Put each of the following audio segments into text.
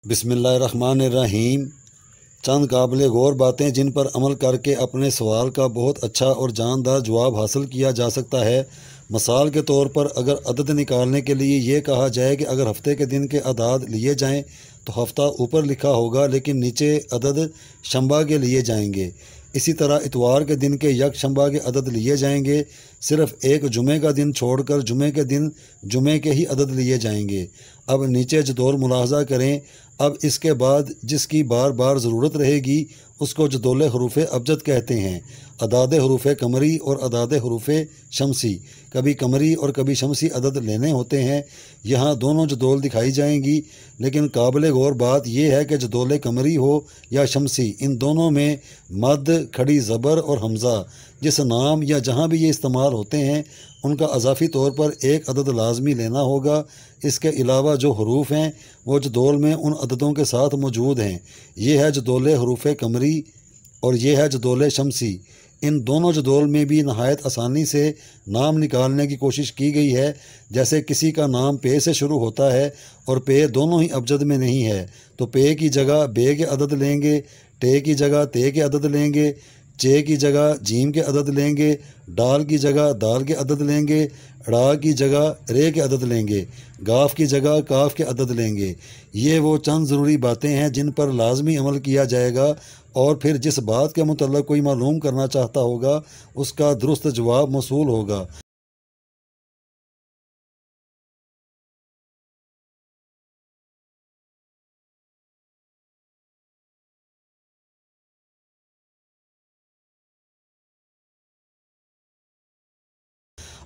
بسم اللہ الرحمن الرحیم۔ چند قابل غور باتیں جن پر عمل کر کے اپنے سوال کا بہت اچھا اور جاندار جواب حاصل کیا جا سکتا ہے۔ مثال کے طور پر اگر عدد نکالنے کے لیے یہ کہا جائے کہ اگر ہفتے کے دن کے اعداد لیے جائیں تو ہفتہ اوپر لکھا ہوگا لیکن نیچے عدد شنبہ کے لیے جائیں گے۔ اسی طرح اتوار کے دن کے یک شنبہ کے عدد لیے جائیں گے، صرف ایک جمعے کا دن چھوڑ کر جمعے کے دن جمعے کے ہی عدد لیے جائیں گے۔ اب نیچے جدول ملاحظہ کریں۔ اب اس کے بعد جس کی بار بار ضرورت رہے گی اس کو جدول حروف ابجد کہتے ہیں۔ اعداد حروف قمری اور اعداد حروف شمسی، کبھی قمری اور کبھی شمسی عدد لینے ہوتے ہیں۔ یہاں دونوں جدول دکھائی جائیں گی، لیکن قابل غور بات یہ ہے کہ جدول قمری ہو یا شمسی، ان دونوں میں مد، کھڑی زبر اور حمزہ جس نام یا جہاں بھی یہ استعمال ہوتے ہیں ان کا اضافی طور پر ایک عدد لازمی لینا ہوگا۔ اس کے علاوہ جو حروف ہیں وہ جدول میں ان عددوں کے ساتھ موجود ہیں۔ یہ ہے جدول حروف قمری اور یہ ہے جدول شمسی۔ ان دونوں جدول میں بھی نہایت آسانی سے نام نکالنے کی کوشش کی گئی ہے۔ جیسے کسی کا نام پے سے شروع ہوتا ہے اور پے دونوں ہی ابجد میں نہیں ہے تو پے کی جگہ بے کے عدد لیں گے، ٹے کی جگہ تے کے عدد لیں گے، چے کی جگہ جیم کے عدد لیں گے، ڈال کی جگہ دال کے عدد لیں گے، ڑا کی جگہ رے کے عدد لیں گے، گاف کی جگہ کاف کے عدد لیں گے۔ یہ وہ چند ضروری باتیں ہیں جن پر لازمی عمل کیا جائے گا، اور پھر جس بات کے متعلق کوئی معلوم کرنا چاہتا ہوگا اس کا درست جواب موصول ہوگا۔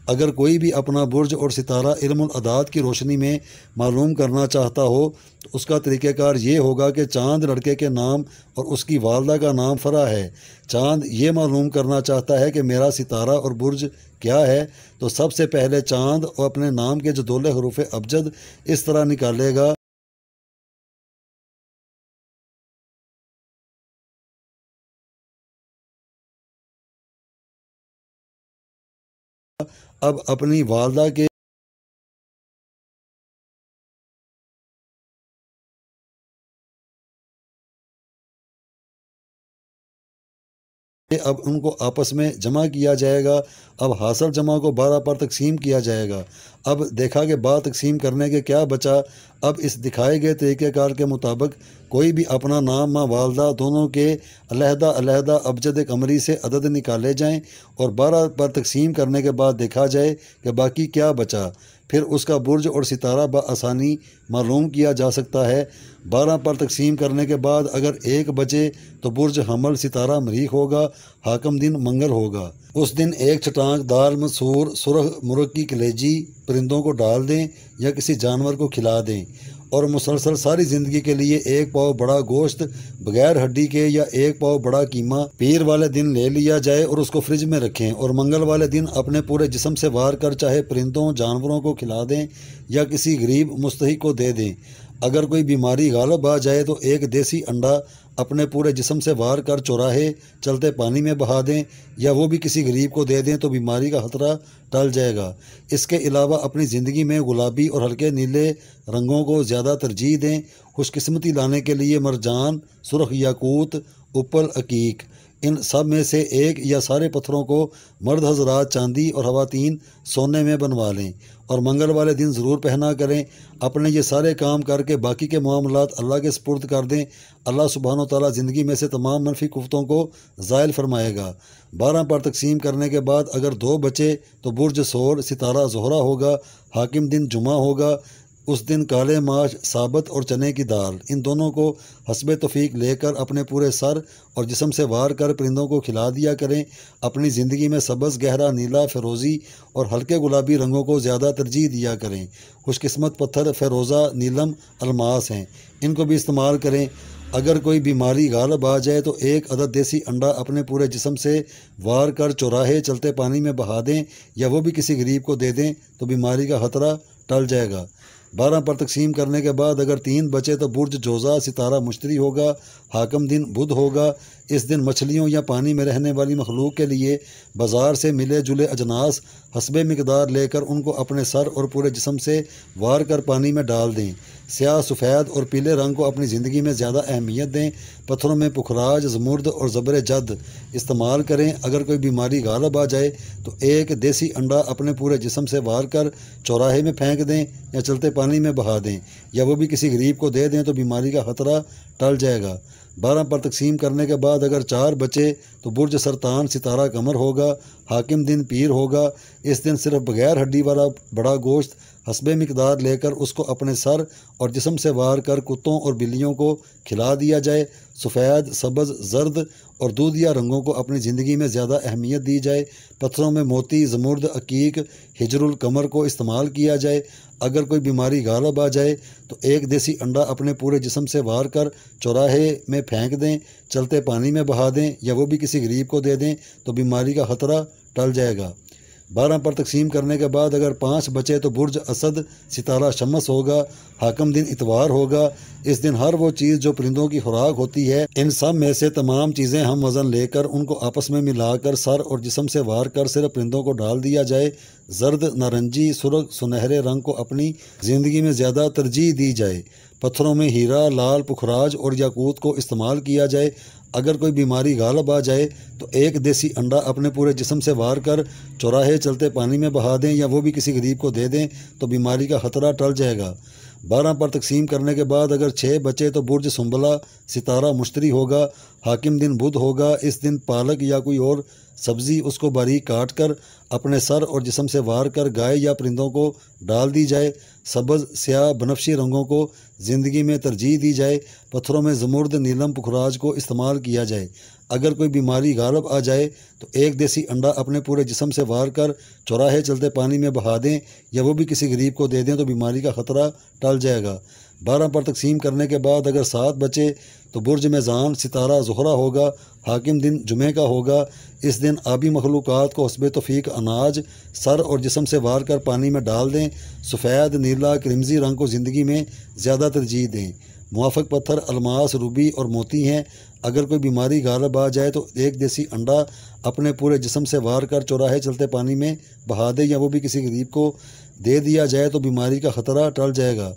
اگر کوئی بھی اپنا برج اور ستارہ علم الاعداد کی روشنی میں معلوم کرنا چاہتا ہو تو اس کا طریقہ کار یہ ہوگا کہ چاند لڑکے کے نام اور اس کی والدہ کا نام فرح ہے۔ چاند یہ معلوم کرنا چاہتا ہے کہ میرا ستارہ اور برج کیا ہے تو سب سے پہلے چاند اور اپنے نام کے جدول حروف ابجد اس طرح نکالے گا۔ اب اپنی والدہ کے اب ان کو آپس میں جمع کیا جائے گا۔ اب حاصل جمع کو 12 پر تقسیم کیا جائے گا۔ اب دیکھا کہ 12 تقسیم کرنے کے کیا بچا۔ اب اس دکھائے گئے طریقہ کار کے مطابق کوئی بھی اپنا نام ماں والدہ دونوں کے علیحدہ علیحدہ ابجد قمری سے عدد نکالے جائیں اور 12 پر تقسیم کرنے کے بعد دیکھا جائے کہ باقی کیا بچا۔ پھر اس کا برج اور ستارہ بآسانی معلوم کیا جا سکتا ہے۔ 12 پر تقسیم کرنے کے بعد اگر 1 بچے تو برج حمل ستارہ مریخ ہوگا، حاکم دن منگل ہوگا۔ اس دن ایک چٹانک دال مسور سرخ مرغ کی کلیجی پرندوں کو ڈال دیں یا کسی جانور کو کھلا دیں، اور مسلسل ساری زندگی کے لیے 1 پاؤ بڑا گوشت بغیر ہڈی کے یا 1 پاؤ بڑا قیمہ پیر والے دن لے لیا جائے اور اس کو فریج میں رکھیں، اور منگل والے دن اپنے پورے جسم سے وار کر چاہے پرندوں جانوروں کو کھلا دیں یا کسی غریب مستحق کو دے دیں۔ اگر کوئی بیماری غالب آ جائے تو 1 دیسی انڈا اپنے پورے جسم سے وار کر چوراہے چلتے پانی میں بہا دیں یا وہ بھی کسی غریب کو دے دیں تو بیماری کا خطرہ ٹل جائے گا۔ اس کے علاوہ اپنی زندگی میں گلابی اور ہلکے نیلے رنگوں کو زیادہ ترجیح دیں۔ خوش قسمتی لانے کے لیے مرجان، سرخ یاقوت، اپل، عقیق، ان سب میں سے ایک یا سارے پتھروں کو مرد حضرات چاندی اور خواتین سونے میں بنوا لیں اور منگل والے دن ضرور پہنا کریں۔ اپنے یہ سارے کام کر کے باقی کے معاملات اللہ کے سپرد کر دیں۔ اللہ سبحانہ و تعالیٰ زندگی میں سے تمام منفی قوتوں کو زائل فرمائے گا۔ 12 پر تقسیم کرنے کے بعد اگر 2 بچے تو برج سور ستارہ زہرہ ہوگا، حاکم دن جمعہ ہوگا۔ اس دن کالے ماش، ثابت اور چنے کی دال، ان دونوں کو حسب توفیق لے کر اپنے پورے سر اور جسم سے وار کر پرندوں کو کھلا دیا کریں۔ اپنی زندگی میں سبز، گہرا نیلا، فیروزی اور ہلکے گلابی رنگوں کو زیادہ ترجیح دیا کریں۔ خوش قسمت پتھر فیروزہ، نیلم، الماس ہیں، ان کو بھی استعمال کریں۔ اگر کوئی بیماری غالب آ جائے تو 1 عدد دیسی انڈا اپنے پورے جسم سے وار کر چوراہے چلتے پانی میں بہا دیں یا وہ بھی کسی غریب کو دے دیں تو بیماری کا خطرہ ٹل جائے گا۔ 12 پر تقسیم کرنے کے بعد اگر 3 بچے تو برج جوزا ستارہ مشتری ہوگا، حاکم دن بدھ ہوگا۔ اس دن مچھلیوں یا پانی میں رہنے والی مخلوق کے لیے بازار سے ملے جلے اجناس حسب مقدار لے کر ان کو اپنے سر اور پورے جسم سے وار کر پانی میں ڈال دیں۔ سیاہ، سفید اور پیلے رنگ کو اپنی زندگی میں زیادہ اہمیت دیں۔ پتھروں میں پخراج، زمرد اور زبر جد استعمال کریں۔ اگر کوئی بیماری غالب آ جائے تو ایک دیسی انڈا اپنے پورے جسم سے وار کر چوراہے میں پھینک دیں یا چلتے پانی میں بہا دیں، یا وہ بھی کسی غریب کو دے دیں تو بیماری کا خطرہ ٹل جائے گا۔ 12 پر تقسیم کرنے کے بعد اگر 4 بچے تو برج سرطان ستارہ قمر ہوگا، حاکم دن پیر ہوگا۔ اس دن صرف بغیر ہڈی والا بڑا گوشت حسب مقدار لے کر اس کو اپنے سر اور جسم سے وار کر کتوں اور بلیوں کو کھلا دیا جائے۔ سفید، سبز، زرد اور دودھیا رنگوں کو اپنی زندگی میں زیادہ اہمیت دی جائے۔ پتھروں میں موتی، زمرد، عقیق، ہجر القمر کو استعمال کیا جائے۔ اگر کوئی بیماری غالب آ جائے تو ایک دیسی انڈا اپنے پورے جسم سے وار کر چوراہے میں پھینک دیں، چلتے پانی میں بہا دیں یا وہ بھی کسی غریب کو دے دیں تو بیماری کا خطرہ ٹل جائے گا۔ 12 پر تقسیم کرنے کے بعد اگر 5 بچے تو برج اسد ستارہ شمس ہوگا، حاکم دن اتوار ہوگا۔ اس دن ہر وہ چیز جو پرندوں کی خوراک ہوتی ہے، ان سب میں سے تمام چیزیں ہم وزن لے کر ان کو آپس میں ملا کر سر اور جسم سے وار کر صرف پرندوں کو ڈال دیا جائے۔ زرد، نارنجی، سرخ، سنہرے رنگ کو اپنی زندگی میں زیادہ ترجیح دی جائے۔ پتھروں میں ہیرا، لال، پخراج اور یاقوت کو استعمال کیا جائے۔ اگر کوئی بیماری غالب آ جائے تو ایک دیسی انڈا اپنے پورے جسم سے وار کر چوراہے چلتے پانی میں بہا دیں یا وہ بھی کسی غریب کو دے دیں تو بیماری کا خطرہ ٹل جائے گا۔ 12 پر تقسیم کرنے کے بعد اگر 6 بچے تو برج سنبلہ ستارہ مشتری ہوگا، حاکم دن بدھ ہوگا۔ اس دن پالک یا کوئی اور سبزی اس کو باریک کاٹ کر اپنے سر اور جسم سے وار کر گائے یا پرندوں کو ڈال دی جائے۔ سبز، سیاہ، بنفشی رنگوں کو زندگی میں ترجیح دی جائے۔ پتھروں میں زمرد، نیلم، پخراج کو استعمال کیا جائے۔ اگر کوئی بیماری غالب آ جائے تو ایک دیسی انڈا اپنے پورے جسم سے وار کر چوراہے چلتے پانی میں بہا دیں یا وہ بھی کسی غریب کو دے دیں تو بیماری کا خطرہ ٹل جائے گا۔ 12 پر تقسیم کرنے کے بعد اگر 7 بچے تو برج میزان ستارہ زہرہ ہوگا، حاکم دن جمعہ کا ہوگا۔ اس دن آبی مخلوقات کو حسب توفیق اناج سر اور جسم سے وار کر پانی میں ڈال دیں۔ سفید، نیلا، کرمزی رنگ کو زندگی میں زیادہ ترجیح دیں۔ موافق پتھر الماس، روبی اور موتی ہیں۔ اگر کوئی بیماری غالب آ جائے تو ایک دیسی انڈا اپنے پورے جسم سے وار کر چوراہے چلتے پانی میں بہا دے یا وہ بھی کسی غریب کو دے دیا جائے تو بیماری کا خطرہ ٹل جائے گا۔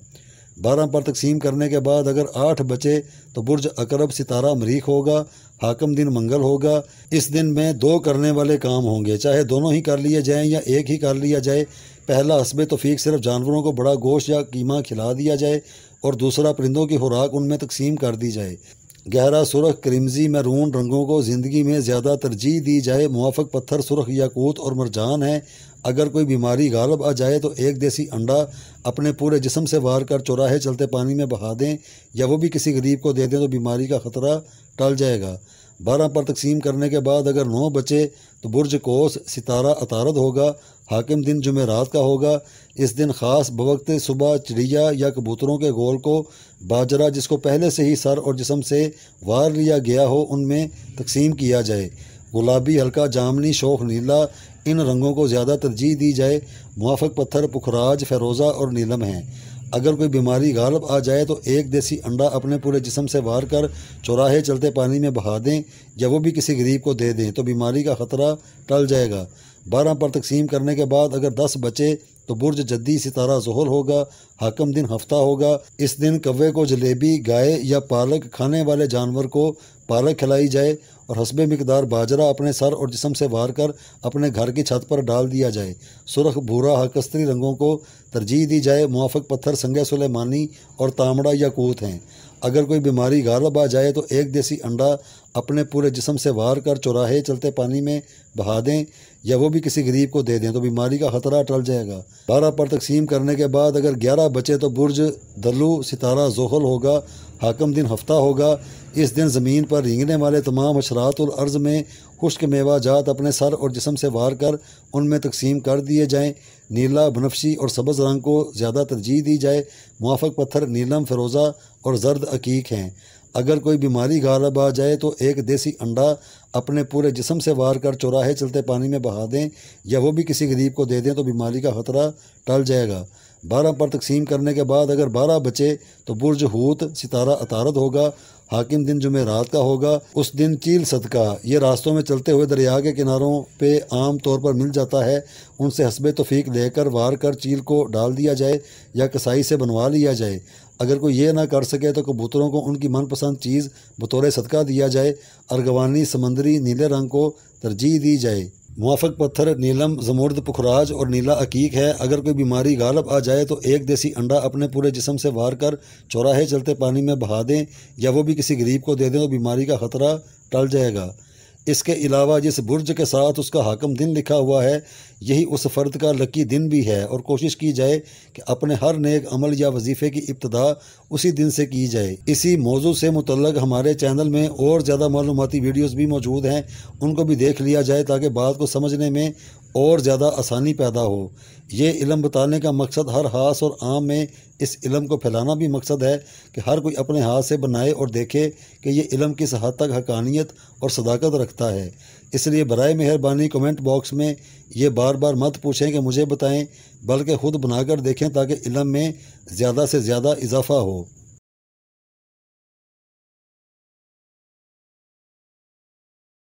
12 پر تقسیم کرنے کے بعد اگر 8 بچے تو برج عقرب ستارہ مریخ ہوگا، حاکم دن منگل ہوگا۔ اس دن میں 2 کرنے والے کام ہوں گے، چاہے دونوں ہی کر لیے جائیں یا ایک ہی کر لیا جائے۔ پہلا حسب توفیق صرف جانوروں کو بڑا گوشت یا قیمہ کھلا دیا جائے اور دوسرا پرندوں کی خوراک ان میں تقسیم کر دی جائے۔ گہرا سرخ، کرمزی، میرون رنگوں کو زندگی میں زیادہ ترجیح دی جائے۔ موافق پتھر سرخ یاقوت اور مرجان ہیں۔ اگر کوئی بیماری غالب آ جائے تو ایک دیسی انڈا اپنے پورے جسم سے وار کر چوراہے چلتے پانی میں بہا دیں یا وہ بھی کسی غریب کو دے دیں تو بیماری کا خطرہ ٹل جائے گا۔ 12 پر تقسیم کرنے کے بعد اگر 9 بچے تو برج قوس ستارہ عطارد ہوگا، حاکم دن جمعرات کا ہوگا۔ اس دن خاص بوقت صبح چڑیا یا کبوتروں کے گول کو باجرہ جس کو پہلے سے ہی سر اور جسم سے وار لیا گیا ہو ان میں تقسیم کیا جائے۔ گلابی، ہلکا جامنی، شوخ نیلا ان رنگوں کو زیادہ ترجیح دی جائے۔ موافق پتھر پخراج، فیروزہ اور نیلم ہیں۔ اگر کوئی بیماری غالب آ جائے تو ایک دیسی انڈا اپنے پورے جسم سے وار کر چوراہے چلتے پانی میں بہا دیں یا وہ بھی کسی غریب کو دے دیں تو بیماری کا خطرہ ٹل جائے گا۔ 12 پر تقسیم کرنے کے بعد اگر 10 بچے تو برج جدی ستارہ ذہل ہوگا، حاکم دن ہفتہ ہوگا۔ اس دن کوے کو جلیبی، گائے یا پالک کھانے والے جانور کو پالک کھلائی جائے اور حسب مقدار باجرہ اپنے سر اور جسم سے وار کر اپنے گھر کی چھت پر ڈال دیا جائے۔ سرخ، بھورا، ہرکستری رنگوں کو ترجیح دی جائے۔ موافق پتھر سنگ سلیمانی اور تانبا یاقوت ہیں۔ اگر کوئی بیماری غالب آ جائے تو ایک دیسی انڈا اپنے پورے جسم سے وار کر چوراہے چلتے پانی میں بہا دیں یا وہ بھی کسی غریب کو دے دیں تو بیماری کا خطرہ ٹل جائے گا۔ 12 پر تقسیم کرنے کے بعد اگر 11 بچے تو برج دلو ستارہ ذوحل ہوگا، حاکم دن ہفتہ ہوگا۔ اس دن زمین پر رینگنے والے تمام حشرات الارض میں خشک میوہ جات اپنے سر اور جسم سے وار کر ان میں تقسیم کر دیے جائیں۔ نیلا، بنفشی اور سبز رنگ کو زیادہ ترجیح دی جائے۔ موافق پتھر نیلم، فیروزہ اور زرد عقیق ہیں۔ اگر کوئی بیماری غالب آ جائے تو ایک دیسی انڈا اپنے پورے جسم سے وار کر چوراہے چلتے پانی میں بہا دیں یا وہ بھی کسی غریب کو دے دیں تو بیماری کا خطرہ ٹل جائے گا۔ 12 پر تقسیم کرنے کے بعد اگر 12 بچے تو برج حوت ستارہ عطارد ہوگا، حاکم دن جمعرات کا ہوگا۔ اس دن چیل صدقہ یہ راستوں میں چلتے ہوئے دریا کے کناروں پہ عام طور پر مل جاتا ہے، ان سے حسب توفیق لے کر وار کر چیل کو ڈال دیا جائے یا کسائی سے بنوا لیا جائے۔ اگر کوئی یہ نہ کر سکے تو کبوتروں کو ان کی من پسند چیز بطور صدقہ دیا جائے۔ ارغوانی سمندری نیلے رنگ کو ترجیح دی جائے۔ موافق پتھر نیلم، زمرد، پکھراج اور نیلا عقیق ہے۔ اگر کوئی بیماری غالب آ جائے تو ایک دیسی انڈا اپنے پورے جسم سے وار کر چوراہے چلتے پانی میں بہا دیں یا وہ بھی کسی غریب کو دے دیں تو بیماری کا خطرہ ٹل جائے گا۔ اس کے علاوہ جس برج کے ساتھ اس کا حاکم دن لکھا ہوا ہے یہی اس فرد کا لکی دن بھی ہے، اور کوشش کی جائے کہ اپنے ہر نیک عمل یا وظیفے کی ابتدا اسی دن سے کی جائے۔ اسی موضوع سے متعلق ہمارے چینل میں اور زیادہ معلوماتی ویڈیوز بھی موجود ہیں، ان کو بھی دیکھ لیا جائے تاکہ بات کو سمجھنے میں اور زیادہ آسانی پیدا ہو۔ یہ علم بتانے کا مقصد ہر خاص اور عام میں اس علم کو پھیلانا بھی مقصد ہے کہ ہر کوئی اپنے ہاتھ سے بنائے اور دیکھے کہ یہ علم کس حد تک حقانیت اور صداقت رکھتا ہے۔ اس لیے برائے مہربانی کمنٹ باکس میں یہ بار بار مت پوچھیں کہ مجھے بتائیں، بلکہ خود بنا کر دیکھیں تاکہ علم میں زیادہ سے زیادہ اضافہ ہو۔